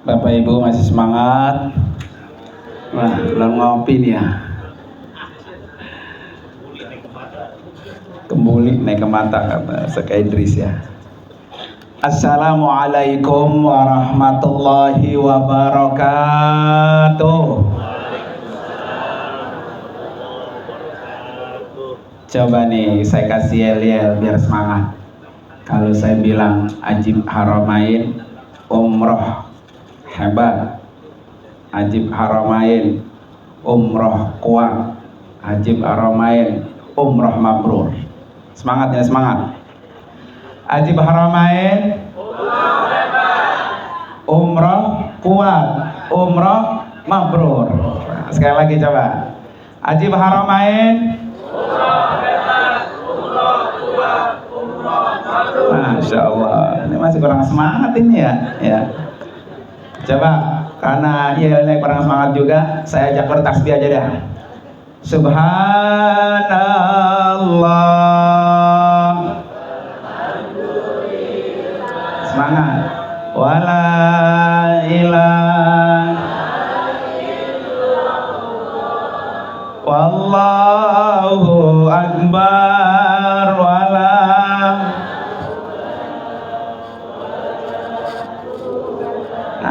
Bapak Ibu masih semangat? Wah, belum ngopi nih ya. Kembuli naik ke mata kata Seka Idris ya. Assalamualaikum warahmatullahi wabarakatuh. Coba nih saya kasih yel-yel biar semangat. Kalau saya bilang Ajib Haramain umroh hebat, Ajib Haramain umroh kuat, Ajib Haramain umroh mabrur. Semangat ya, semangat. Ajib Haramain umroh kuat, umroh mabrur. Nah, sekali lagi coba. Ajib Haramain Masya Allah, ini masih kurang semangat ini ya. Coba, karena ya kurang semangat juga, saya ajak bertasbih aja dah. Subhanallah. Semangat. Wala ilaha wallahu akbar wala.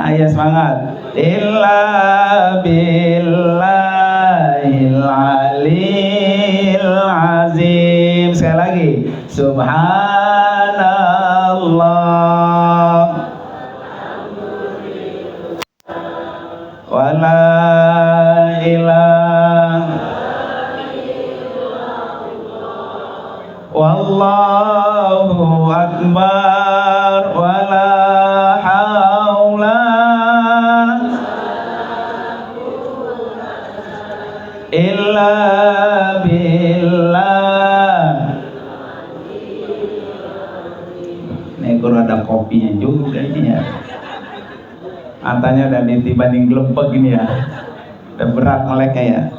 Ayo semangat. Illa billahil aliyil azim. Sekali lagi. Subhanallah. Wala ilaha wallahu akbar wala haula illa billah. Ini kurang ada kopinya juga ini ya. Matanya udah dibanding gelepek ini ya. Udah berat meleknya ya.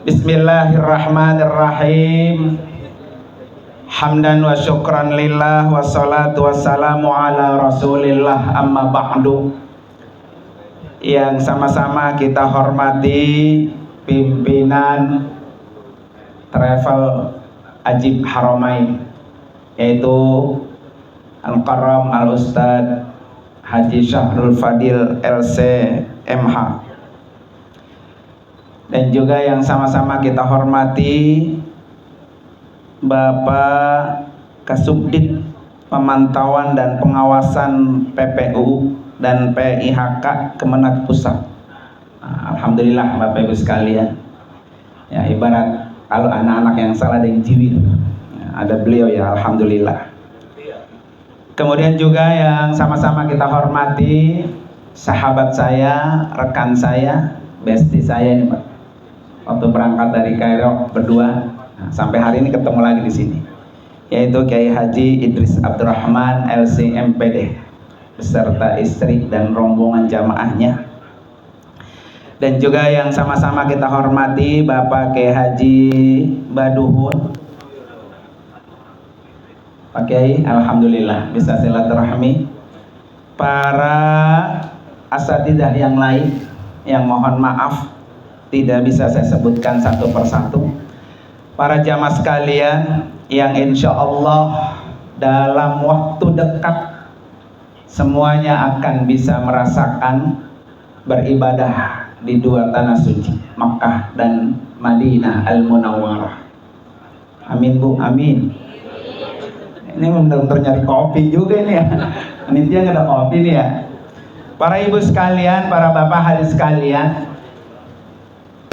Bismillahirrahmanirrahim. Hamdan wa syukran lillah wa salatu wassalamu ala rasulillah amma ba'du. Yang sama-sama kita hormati pimpinan travel Ajib Haramain, yaitu Al-Karam Al-Ustadz Haji Syahrul Fadil LC MH, dan juga yang sama-sama kita hormati Bapak Kasubdit Pemantauan dan Pengawasan PPU dan PIHK Kemenak Pusat. Alhamdulillah Bapak Ibu sekalian. Ya, ibarat kalau anak-anak yang salah ada yang jiwir, ada beliau ya, alhamdulillah. Kemudian juga yang sama-sama kita hormati sahabat saya, rekan saya, bestie saya ini Pak. Waktu berangkat dari Kairo berdua, nah, sampai hari ini ketemu lagi di sini, yaitu Kiai Haji Idris Abdurrahman LC MPD beserta istri dan rombongan jamaahnya. Dan juga yang sama-sama kita hormati Bapak Kiai Haji Baduhun. Pak Kiai, alhamdulillah bisa silaturahmi. Para asatidzah yang lain yang mohon maaf tidak bisa saya sebutkan satu persatu. Para jamaah sekalian yang insya Allah dalam waktu dekat semuanya akan bisa merasakan beribadah di dua tanah suci, Makkah dan Madinah Al-Munawwarah. Amin Bu, amin. Ini benar-benar nyari kopi juga ini ya. Ini dia nggak ada kopi nih ya. Para ibu sekalian, para bapak hadirin sekalian,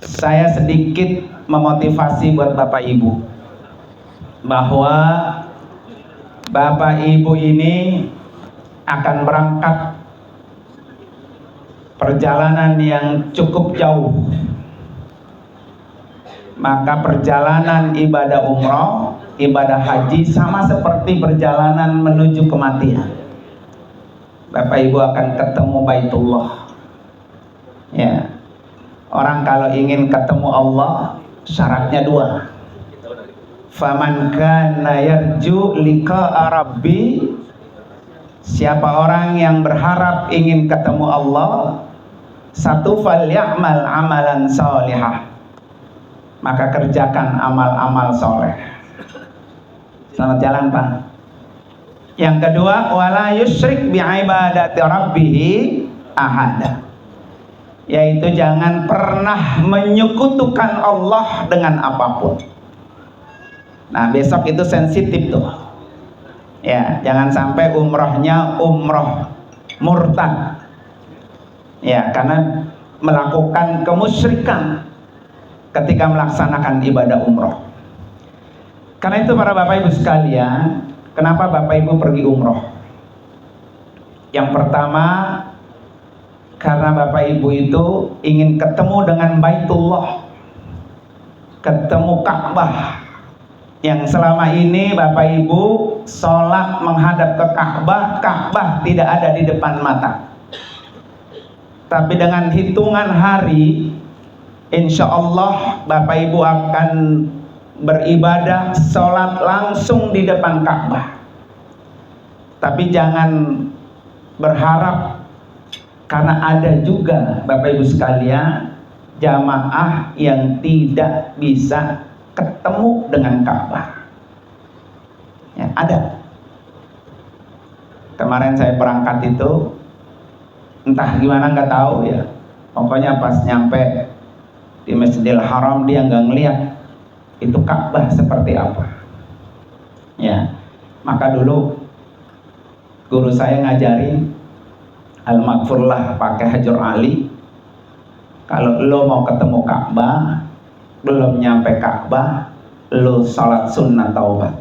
saya sedikit memotivasi buat bapak ibu bahwa bapak ibu ini akan berangkat perjalanan yang cukup jauh. Maka perjalanan ibadah umroh, ibadah haji sama seperti perjalanan menuju kematian. Bapak Ibu akan ketemu Baitullah. Ya. Orang kalau ingin ketemu Allah, syaratnya dua. Faman kana yarju liqa'a rabbi Siapa orang yang berharap ingin ketemu Allah, satu, falyamal amalan salihah, maka kerjakan amal-amal soleh. Selamat jalan Pak. Yang kedua, wala yusyrik bi'ibadati rabbih ahada, yaitu jangan pernah menyekutukan Allah dengan apapun. Nah besok itu sensitif tuh ya, jangan sampai umrohnya umroh murtad ya, karena melakukan kemusyrikan ketika melaksanakan ibadah umroh. Karena itu para bapak ibu sekalian, kenapa bapak ibu pergi umroh? Yang pertama, karena bapak ibu itu ingin ketemu dengan Baitullah, ketemu Ka'bah, yang selama ini bapak ibu sholat menghadap ke Ka'bah, Ka'bah tidak ada di depan mata. Tapi dengan hitungan hari, insya Allah bapak ibu akan beribadah sholat langsung di depan Ka'bah. Tapi jangan berharap, karena ada juga bapak ibu sekalian jamaah yang tidak bisa ketemu dengan Ka'bah ya, ada. Kemarin saya berangkat itu entah gimana nggak tahu ya, pokoknya pas nyampe di Masjidil Haram dia nggak ngeliat itu Ka'bah seperti apa ya. Maka dulu guru saya ngajarin al-maghfurlah pakai Hajar Ali, kalau lo mau ketemu Ka'bah, belum nyampe Ka'bah, lo salat sunnah taubat,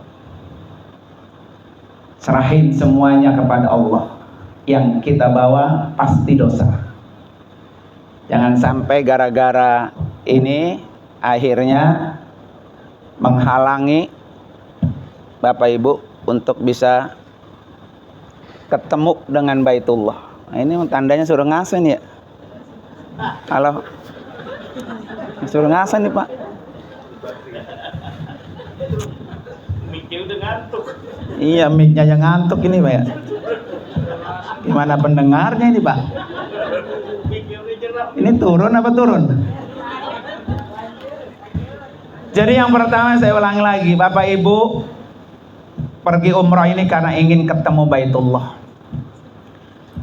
serahin semuanya kepada Allah. Yang kita bawa pasti dosa. Jangan sampai gara-gara ini akhirnya menghalangi bapak ibu untuk bisa ketemu dengan Baitullah. Nah, ini tandanya suruh ngasen ya. Halo, suruh ngasen nih Pak. Mic-nya udah ngantuk. Iya, mic-nya yang ngantuk ini Pak ya. Gimana pendengarnya ini Pak? Ini turun apa turun? Jadi yang pertama saya ulang lagi, bapak ibu pergi umrah ini karena ingin ketemu Baitullah.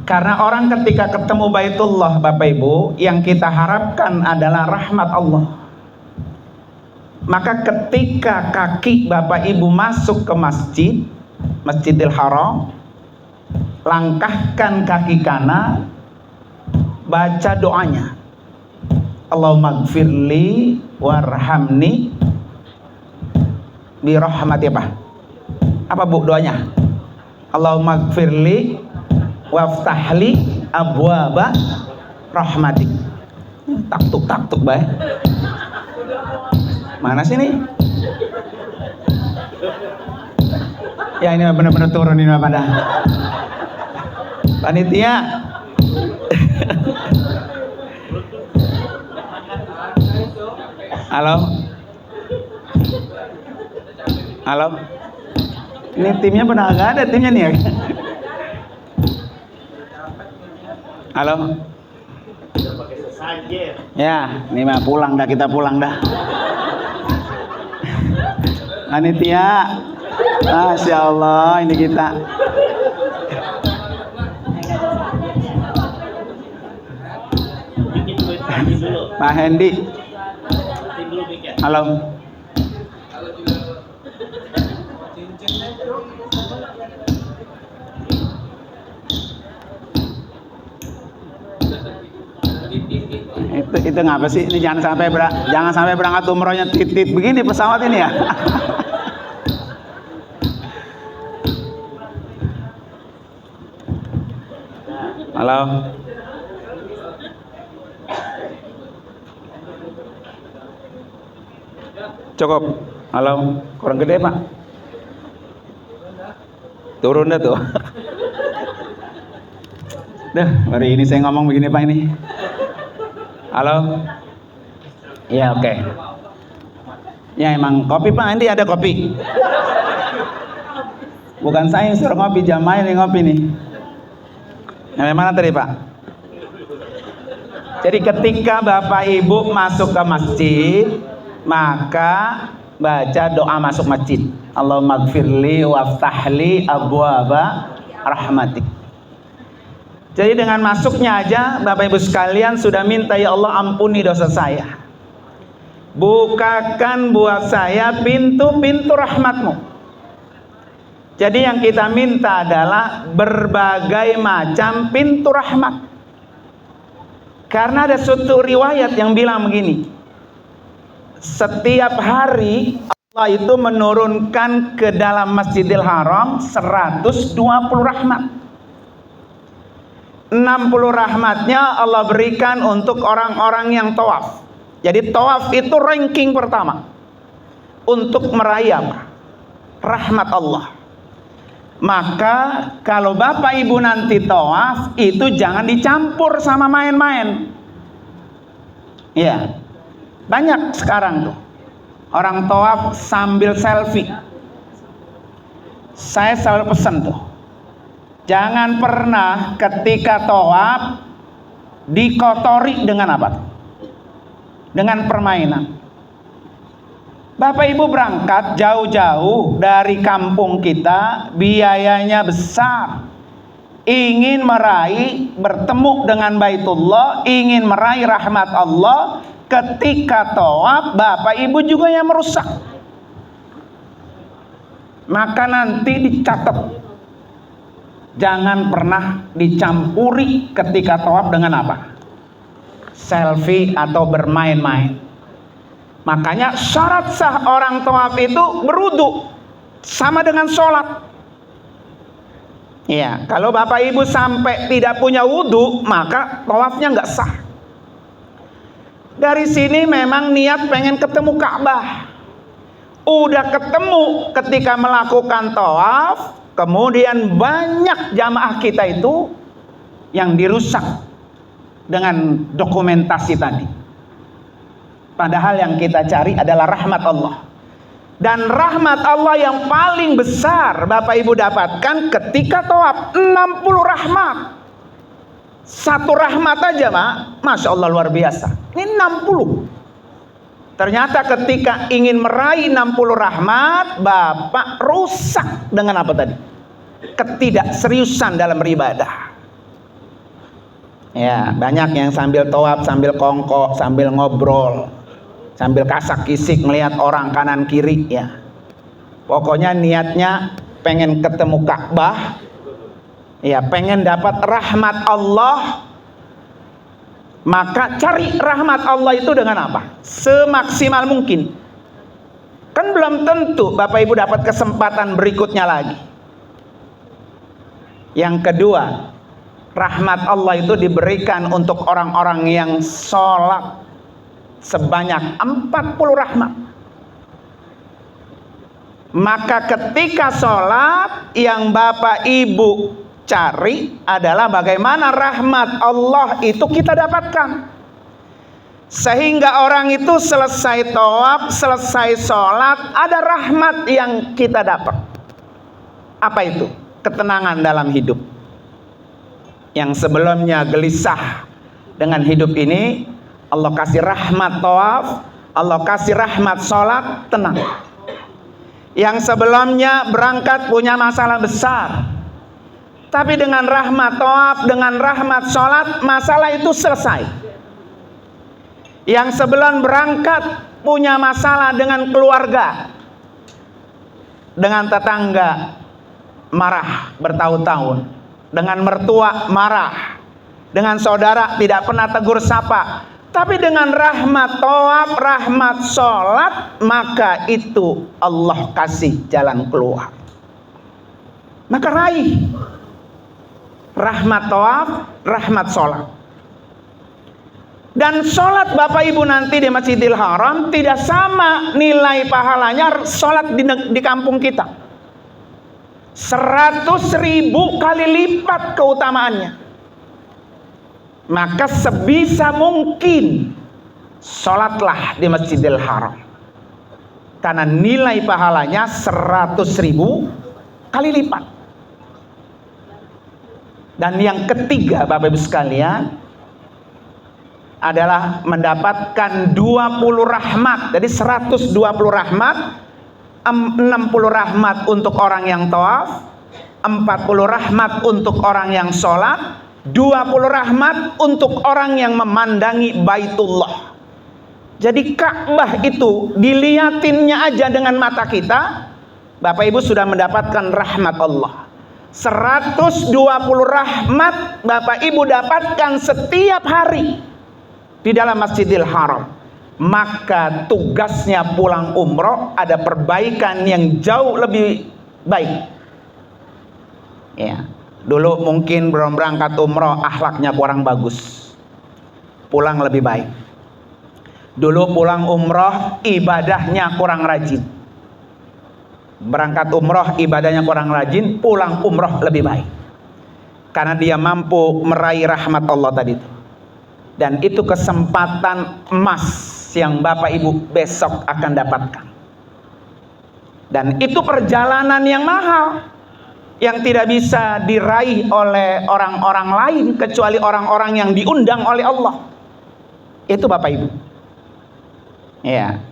Karena orang ketika ketemu Baitullah bapak ibu, yang kita harapkan adalah rahmat Allah. Maka ketika kaki bapak ibu masuk ke masjid, Masjidil Haram, langkahkan kaki kanan, baca doanya, Allahumma gfirli warhamni birahmati apa bu doanya? Allahumma gfirli waftahli abwaba rahmatik. Taktuk baik. Mana sih nih? Ya ini benar-benar turun ini pada panitia. Halo. Halo. Ini timnya benar nggak ada timnya nih ya? Halo. Ya, ini mah pulang dah, kita pulang dah. Panitia, Masya Allah, ini kita. Pak Hendi. Halo. Itu ngapa sih? Ini jangan sampai berangkat umrohnya titit begini pesawat ini ya. Halo. Cukup. Halo. Kurang gede Pak. Turun dah tuh. Dah, hari ini saya ngomong begini Pak ini. Halo. Ya oke. Ya emang kopi Pak, nanti ada kopi. Bukan saya yang suruh ngopi, jamaah yang ngopi nih. Yang mana tadi Pak? Jadi ketika Bapak Ibu masuk ke masjid, maka baca doa masuk masjid. Allahumma gfirli waftahli abwaaba rahmatik. Jadi dengan masuknya aja Bapak Ibu sekalian sudah minta, ya Allah ampuni dosa saya, bukakan buat saya pintu-pintu rahmatmu. Jadi yang kita minta adalah berbagai macam pintu rahmat. Karena ada suatu riwayat yang bilang begini, setiap hari Allah itu menurunkan ke dalam Masjidil Haram 120 rahmat. 60 rahmatnya Allah berikan untuk orang-orang yang tawaf. Jadi tawaf itu ranking pertama untuk meraih apa? Rahmat Allah. Maka kalau Bapak Ibu nanti tawaf itu jangan dicampur sama main-main. Ya, banyak sekarang tuh orang tawaf sambil selfie. Saya selalu pesan tuh, jangan pernah ketika tawaf dikotori dengan apa? Dengan permainan. Bapak Ibu berangkat jauh-jauh dari kampung kita, biayanya besar, ingin meraih, bertemu dengan Baitullah, ingin meraih rahmat Allah. Ketika tawaf Bapak Ibu juga yang merusak, maka nanti dicatat, jangan pernah dicampuri ketika tawaf dengan apa? Selfie atau bermain-main. Makanya syarat sah orang tawaf itu berwudu, sama dengan sholat. Ya, kalau Bapak Ibu sampai tidak punya wudu, maka tawafnya nggak sah. Dari sini memang niat pengen ketemu Ka'bah. Udah ketemu ketika melakukan tawaf, kemudian banyak jamaah kita itu yang dirusak dengan dokumentasi tadi. Padahal yang kita cari adalah rahmat Allah. Dan rahmat Allah yang paling besar Bapak Ibu dapatkan ketika tawaf, 60 rahmat. Satu rahmat aja Mak, Masya Allah luar biasa. Ini 60. Ternyata ketika ingin meraih 60 rahmat, Bapak rusak dengan apa tadi? Ketidakseriusan dalam beribadah. Ya, banyak yang sambil tawaf, sambil kongkok, sambil ngobrol, sambil kasak kisik melihat orang kanan kiri ya. Pokoknya niatnya pengen ketemu Ka'bah, ya pengen dapat rahmat Allah. Maka cari rahmat Allah itu dengan apa? Semaksimal mungkin. Kan belum tentu Bapak Ibu dapat kesempatan berikutnya lagi. Yang kedua, rahmat Allah itu diberikan untuk orang-orang yang sholat sebanyak 40 rahmat. Maka ketika sholat yang Bapak Ibu cari adalah bagaimana rahmat Allah itu kita dapatkan. Sehingga orang itu selesai tawaf, selesai sholat, ada rahmat yang kita dapat. Apa itu? Ketenangan dalam hidup. Yang sebelumnya gelisah dengan hidup ini, Allah kasih rahmat tawaf, Allah kasih rahmat sholat, tenang. Yang sebelumnya berangkat punya masalah besar, tapi dengan rahmat tawaf, dengan rahmat sholat, masalah itu selesai. Yang sebelum berangkat punya masalah dengan keluarga, dengan tetangga marah bertahun-tahun, dengan mertua marah, dengan saudara tidak pernah tegur sapa. Tapi dengan rahmat tawaf, rahmat sholat, maka itu Allah kasih jalan keluar. Maka raih rahmat tawaf, rahmat sholat. Dan sholat Bapak Ibu nanti di Masjidil Haram tidak sama nilai pahalanya sholat di kampung kita. 100.000 kali lipat keutamaannya. Maka sebisa mungkin sholatlah di Masjidil Haram, karena nilai pahalanya 100.000 kali lipat. Dan yang ketiga, Bapak Ibu sekalian, adalah mendapatkan 20 rahmat. Jadi 120 rahmat, 60 rahmat untuk orang yang tawaf, 40 rahmat untuk orang yang sholat, 20 rahmat untuk orang yang memandangi Baitullah. Jadi Ka'bah itu dilihatinnya aja dengan mata kita, Bapak Ibu sudah mendapatkan rahmat Allah. 120 rahmat Bapak Ibu dapatkan setiap hari di dalam Masjidil Haram. Maka tugasnya pulang umroh ada perbaikan yang jauh lebih baik. Ya, dulu mungkin belum berangkat umroh akhlaknya kurang bagus, pulang lebih baik. Dulu pulang umroh ibadahnya kurang rajin, berangkat umroh ibadahnya kurang rajin, pulang umroh lebih baik, karena dia mampu meraih rahmat Allah tadi itu. Dan itu kesempatan emas yang Bapak Ibu besok akan dapatkan. Dan itu perjalanan yang mahal, yang tidak bisa diraih oleh orang-orang lain kecuali orang-orang yang diundang oleh Allah. Itu Bapak Ibu. Ya.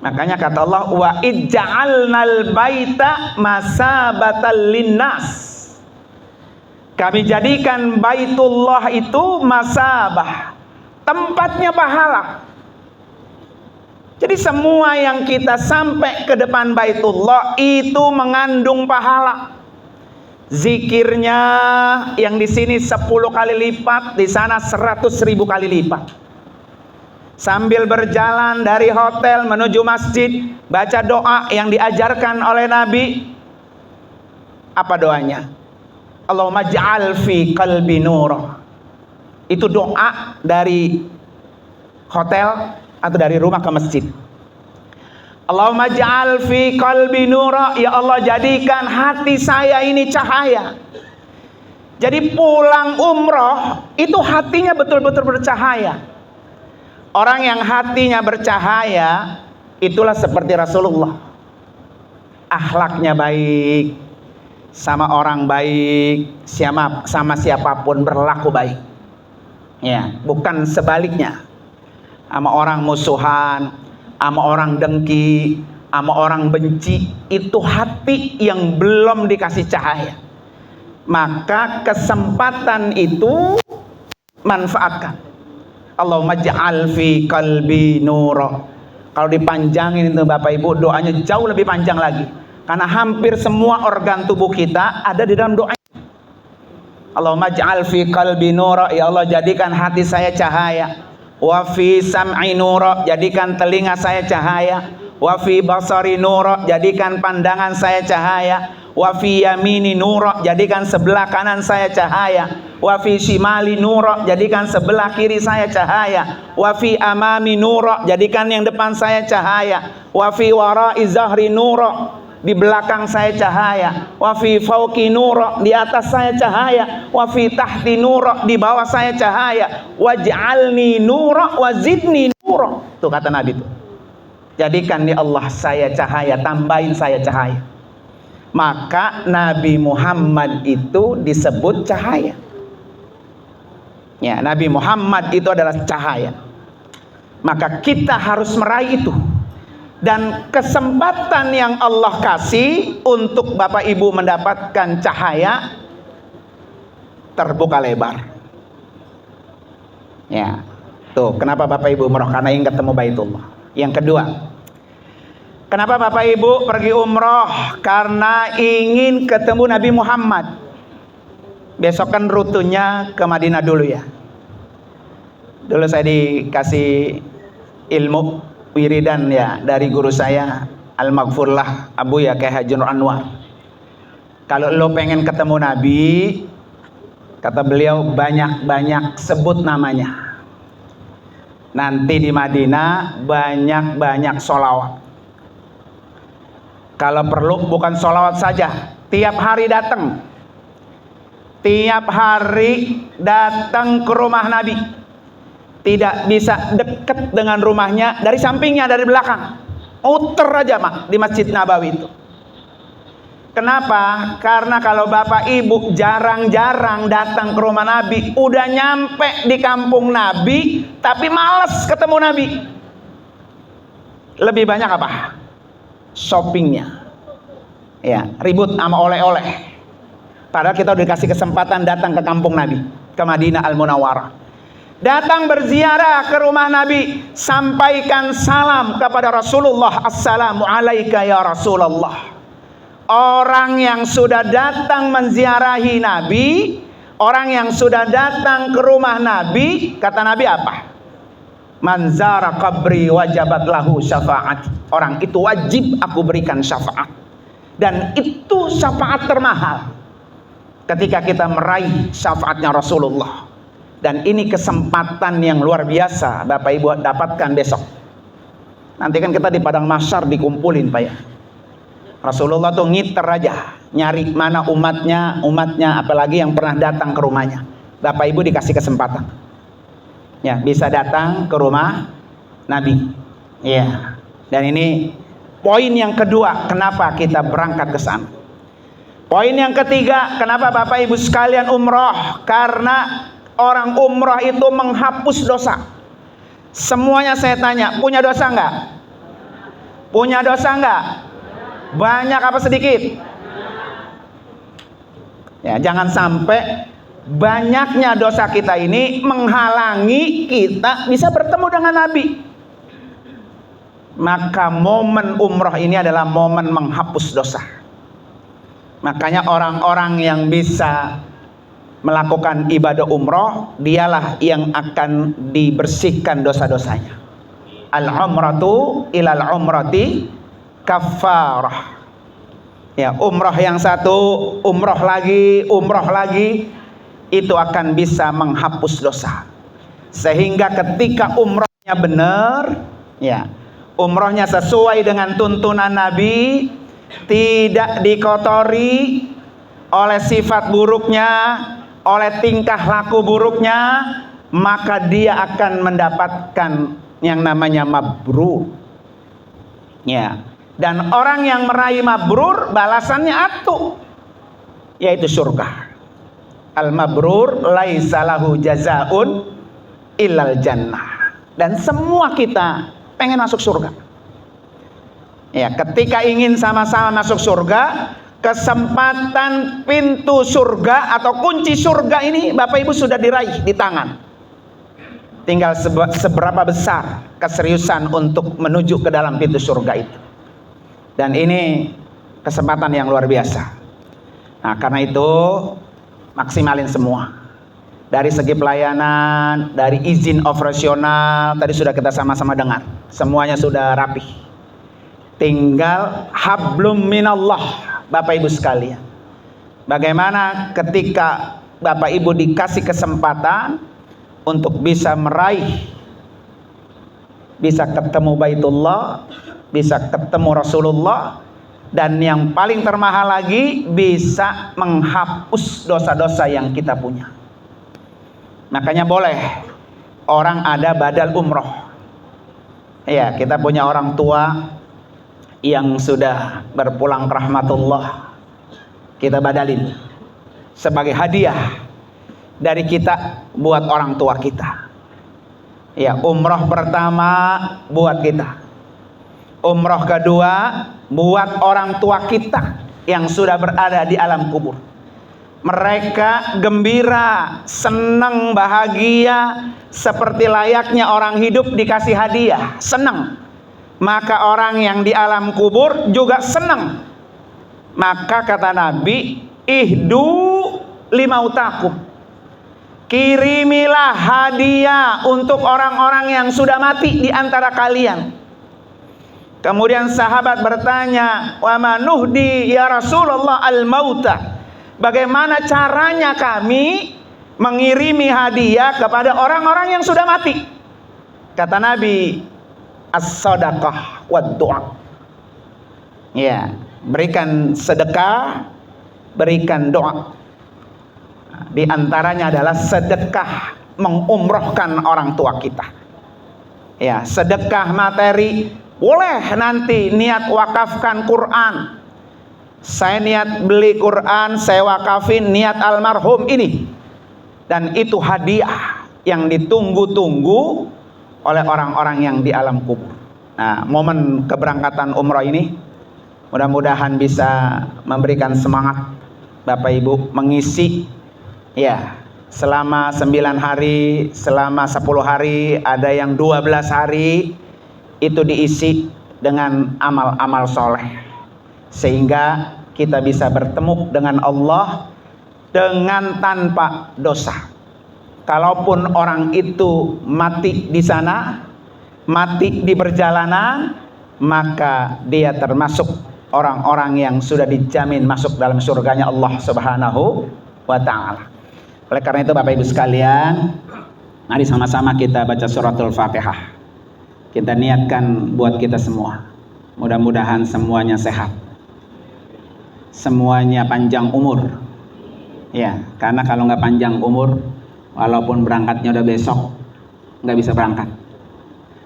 Makanya kata Allah, wa ij'alnal baita masabatal linnas. Kami jadikan Baitullah itu masabah, tempatnya pahala. Jadi semua yang kita sampai ke depan Baitullah itu mengandung pahala. Zikirnya yang di sini 10 kali lipat, di sana 100.000 kali lipat. Sambil berjalan dari hotel menuju masjid, baca doa yang diajarkan oleh Nabi. Apa doanya? Allahumma ja'al fi qalbi nur. Itu doa dari hotel atau dari rumah ke masjid. Allahumma ja'al fi qalbi nur. Ya Allah, jadikan hati saya ini cahaya. Jadi pulang umroh itu hatinya betul-betul bercahaya. Orang yang hatinya bercahaya itulah seperti Rasulullah. Akhlaknya baik, sama orang baik, sama siapapun berlaku baik. Ya, bukan sebaliknya. Sama orang musuhan, sama orang dengki, sama orang benci, itu hati yang belum dikasih cahaya. Maka kesempatan itu manfaatkan. Allahumma ja'al fi qalbi nura. Kalau dipanjangin itu Bapak Ibu, doanya jauh lebih panjang lagi, karena hampir semua organ tubuh kita ada di dalam doa. Allahumma ja'al fi qalbi nura. Ya Allah, jadikan hati saya cahaya. Wa fi sam'i nura. Jadikan telinga saya cahaya. Wa fi basari nura. Jadikan pandangan saya cahaya. Wa fi yamini nura. Jadikan sebelah kanan saya cahaya. Wa fi shimali nura. Jadikan sebelah kiri saya cahaya. Wa fi amami nura. Jadikan yang depan saya cahaya. Wa fi wara'i zahri nura. Di belakang saya cahaya. Wa fi fauqi nura. Di atas saya cahaya. Wa fi tahti nura. Di bawah saya cahaya. Waj'alni nura wa zidni nura. Tuh kata Nabi tuh. Jadikan ya Allah saya cahaya, tambahin saya cahaya. Maka Nabi Muhammad itu disebut cahaya. Ya, Nabi Muhammad itu adalah cahaya. Maka kita harus meraih itu. Dan kesempatan yang Allah kasih untuk Bapak Ibu mendapatkan cahaya terbuka lebar. Ya, tuh kenapa Bapak Ibu umroh? Karena ingin ketemu Baitullah. Yang kedua, kenapa Bapak Ibu pergi umroh? Karena ingin ketemu Nabi Muhammad. Besok kan rutenya ke Madinah dulu ya. Dulu saya dikasih ilmu wiridan ya dari guru saya Al-Maghfurlah Abu ya Kyai Haji Nur Anwar. Kalau lo pengen ketemu Nabi, kata beliau, banyak-banyak sebut namanya. Nanti di Madinah banyak-banyak sholawat. Kalau perlu bukan sholawat saja, tiap hari datang. Tiap hari datang ke rumah Nabi. Tidak bisa dekat dengan rumahnya, dari sampingnya, dari belakang. Muter aja mak di Masjid Nabawi itu. Kenapa? Karena kalau Bapak Ibu jarang-jarang datang ke rumah Nabi, udah nyampe di kampung Nabi, tapi males ketemu Nabi. Lebih banyak apa? Shoppingnya. Ya, ribut sama oleh-oleh. Padahal kita udah dikasih kesempatan datang ke kampung Nabi, ke Madinah Al-Munawwarah. Datang berziarah ke rumah Nabi, sampaikan salam kepada Rasulullah. Assalamu alayka ya Rasulullah. Orang yang sudah datang menziarahi Nabi, orang yang sudah datang ke rumah Nabi, kata Nabi apa? Man zara qabri wajabat lahu syafaat. Orang itu wajib aku berikan syafaat. Dan itu syafaat termahal ketika kita meraih syafaatnya Rasulullah. Dan ini kesempatan yang luar biasa Bapak Ibu dapatkan besok. Nanti kan kita di padang mahsyar dikumpulin Pak ya. Rasulullah tuh ngiter aja, nyari mana umatnya, apalagi yang pernah datang ke rumahnya. Bapak Ibu dikasih kesempatan, ya bisa datang ke rumah Nabi. Ya, dan ini poin yang kedua, kenapa kita berangkat ke sana. Poin yang ketiga, kenapa Bapak Ibu sekalian umroh? Karena orang umroh itu menghapus dosa. Semuanya saya tanya, punya dosa enggak? Punya dosa enggak? Banyak apa sedikit? Ya, jangan sampai banyaknya dosa kita ini menghalangi kita bisa bertemu dengan Nabi. Maka momen umroh ini adalah momen menghapus dosa. Makanya orang-orang yang bisa melakukan ibadah umroh, dialah yang akan dibersihkan dosa-dosanya. Al-umratu ilal umrati kafarah. Ya, umroh yang satu, umroh lagi, itu akan bisa menghapus dosa. Sehingga ketika umrohnya benar, ya, umrohnya sesuai dengan tuntunan Nabi, tidak dikotori oleh sifat buruknya, oleh tingkah laku buruknya, maka dia akan mendapatkan yang namanya mabrur. Ya. Dan orang yang meraih mabrur balasannya atu, yaitu surga. Al mabrur laisa lahu jazaun illal jannah. Dan semua kita pengen masuk surga. Ya, ketika ingin sama-sama masuk surga, kesempatan pintu surga atau kunci surga ini Bapak Ibu sudah diraih di tangan. Tinggal seberapa besar keseriusan untuk menuju ke dalam pintu surga itu. Dan ini kesempatan yang luar biasa. Nah, karena itu maksimalin semua. Dari segi pelayanan, dari izin operasional, tadi sudah kita sama-sama dengar. Semuanya sudah rapi. Tinggal hablum minallah, Bapak Ibu sekalian. Bagaimana ketika Bapak Ibu dikasih kesempatan untuk bisa meraih, bisa ketemu Baitullah, bisa ketemu Rasulullah, dan yang paling termahal lagi bisa menghapus dosa-dosa yang kita punya. Makanya boleh orang ada badal umroh. Ya, kita punya orang tua yang sudah berpulang ke rahmatullah, kita badalin sebagai hadiah dari kita buat orang tua kita. Ya, umroh pertama buat kita, umroh kedua buat orang tua kita yang sudah berada di alam kubur. Mereka gembira, senang, bahagia seperti layaknya orang hidup dikasih hadiah, senang. Maka orang yang di alam kubur juga senang. Maka kata Nabi, ihdu limautakum, kirimilah hadiah untuk orang-orang yang sudah mati di antara kalian. Kemudian sahabat bertanya, wa manuhdi ya Rasulullah al-mauta, bagaimana caranya kami mengirimi hadiah kepada orang-orang yang sudah mati? Kata Nabi, as-sadaqah wad du'a. Ya, berikan sedekah, berikan doa. Di antaranya adalah sedekah mengumrohkan orang tua kita. Ya, sedekah materi boleh, nanti niat wakafkan Quran, Saya niat beli Quran, saya wakafin niat almarhum ini. Dan itu hadiah yang ditunggu-tunggu oleh orang-orang yang di alam kubur. Nah, momen keberangkatan umrah ini mudah-mudahan bisa memberikan semangat Bapak Ibu mengisi ya selama 9 hari, selama 10 hari, ada yang 12 hari itu diisi dengan amal-amal soleh. Sehingga kita bisa bertemu dengan Allah dengan tanpa dosa. Kalaupun orang itu mati di sana, mati di perjalanan, maka dia termasuk orang-orang yang sudah dijamin masuk dalam surganya Allah Subhanahu wa ta'ala. Oleh karena itu Bapak Ibu sekalian, mari sama-sama kita baca suratul Fatihah. Kita niatkan buat kita semua. Mudah-mudahan semuanya sehat, semuanya panjang umur. Ya, karena kalau nggak panjang umur, walaupun berangkatnya udah besok, nggak bisa berangkat.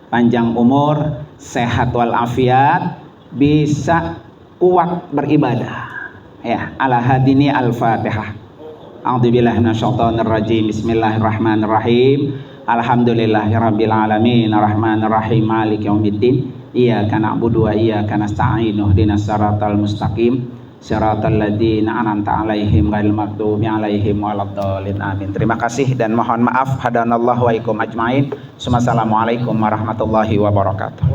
Panjang umur, sehat walafiat, bisa kuat beribadah. Ya, ala hadini al-Fatihah. A'udzubillahi minasyaitonirrajim. Bismillahirrahmanirrahim. Alhamdulillahirabbil alamin, arrahmanirrahim, maliki yaumiddin. Iyyaka na'budu wa iyyaka nasta'in. Ihdinas siratal mustaqim. Siratal ladzina an'amta 'alaihim ghairil maghdubi 'alaihim waladdallin. Amin. Terima kasih dan mohon maaf. Hadanallahu wa ikum ajmain. Assalamualaikum warahmatullahi wabarakatuh.